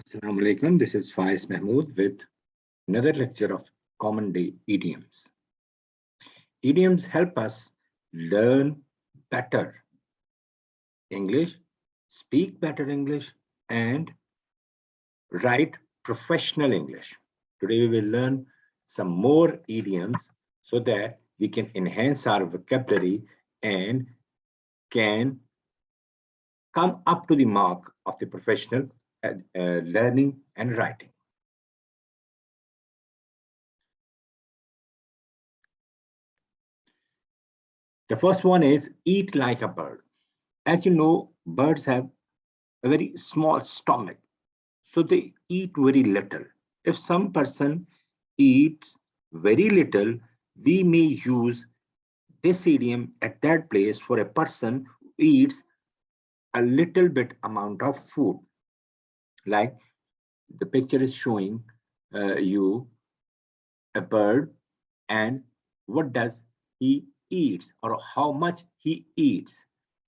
Assalamu alaikum. This is Faiz Mahmood with another lecture of Common Day Idioms. Idioms help us learn better English, speak better English, and write professional English. Today we will learn some more idioms so that we can enhance our vocabulary and can come up to the mark of the professional learning and writing. The first one is eat like a bird. As you know, birds have a very small stomach, so they eat very little. If some person eats very little, we may use this idiom at that place for a person who eats a little bit amount of food. Like the picture is showing you a bird, and what does he eats or how much he eats.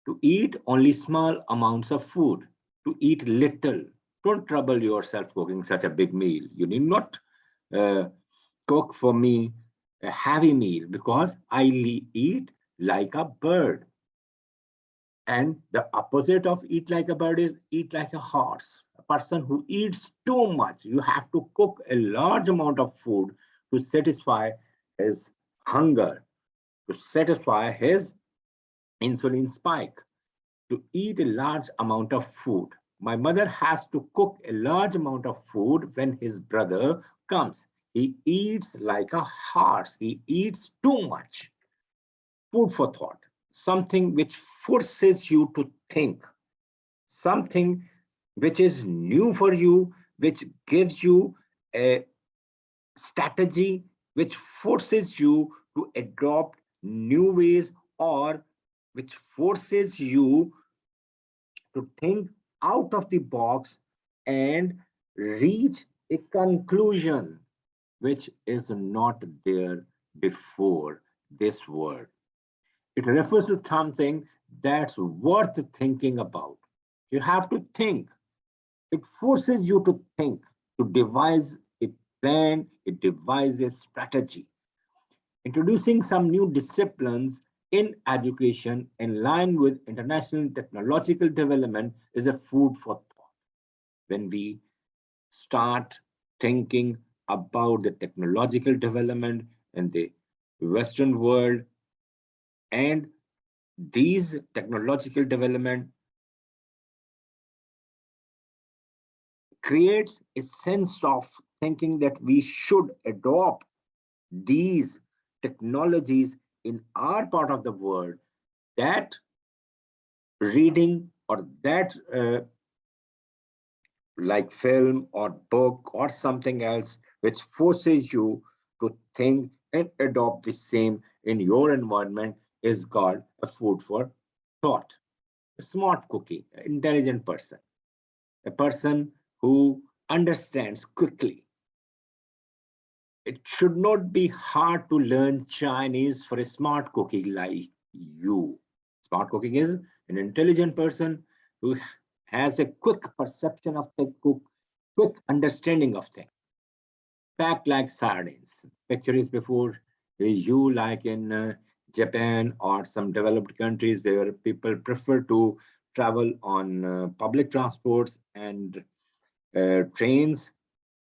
To eat only small amounts of food, to eat little. Don't trouble yourself cooking such a big meal. You need not uh, cook for me a heavy meal because I eat like a bird. And the opposite of eat like a bird is eat like a horse. A person who eats too much. You have to cook a large amount of food to satisfy his hunger, to satisfy his insulin spike, to eat a large amount of food. My mother has to cook a large amount of food when his brother comes. He eats like a horse. He eats too much. Food for thought, something which forces you to think, something which is new for you, which gives you a strategy, which forces you to adopt new ways, or which forces you to think out of the box and reach a conclusion which is not there before this word. It refers to something that's worth thinking about. You have to think. It forces you to think, to devise a plan, it devises a strategy. Introducing some new disciplines in education in line with international technological development is a food for thought. When we start thinking about the technological development in the Western world, and these technological development creates a sense of thinking that we should adopt these technologies in our part of the world, that reading or that like film or book or something else which forces you to think and adopt the same in your environment is called a food for thought. A smart cookie, an intelligent person, a person who understands quickly. It should not be hard to learn Chinese for a smart cookie like you. Smart cooking is an intelligent person who has a quick perception of the cook, quick understanding of things. Packed like sardines. Picture is before you, like in Japan or some developed countries where people prefer to travel on public transports and trains.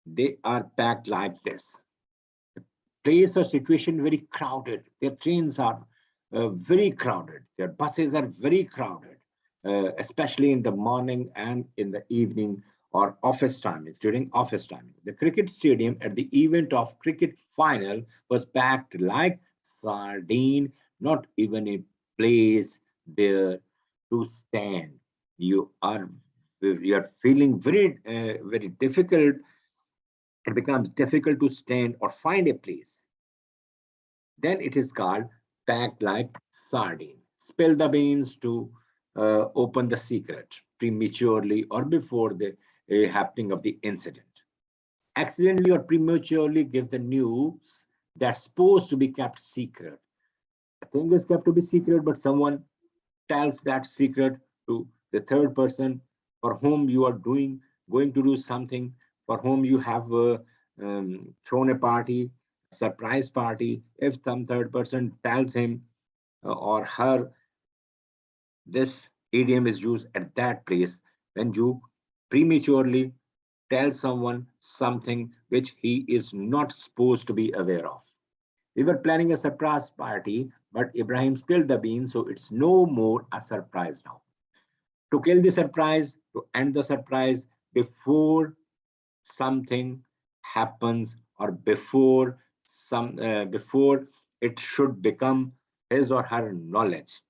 They are packed like this. Place or situation very crowded. Their trains are very crowded. Their buses are very crowded, especially in the morning and in the evening or office timings, during office timing. The cricket stadium at the event of cricket final was packed like sardine, not even a place there to stand. You are feeling very difficult. It becomes difficult to stand or find a place. Then it is called packed like sardine. Spill the beans to open the secret prematurely or before the happening of the incident. Accidentally or prematurely give the news that's supposed to be kept secret. The thing is kept to be secret, but someone tells that secret to the third person for whom you are doing going to do something for whom you have thrown a party, surprise party. If some third person tells him or her, this idiom is used at that place when you prematurely tell someone something which he is not supposed to be aware of. We were planning a surprise party, but Ibrahim spilled the beans, so it's no more a surprise now. To kill the surprise, to end the surprise before something happens or before it should become his or her knowledge.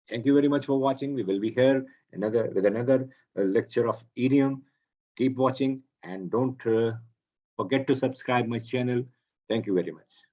Thank you very much for watching. We will be here another lecture of idiom. Keep watching and don't forget to subscribe my channel. Thank you very much.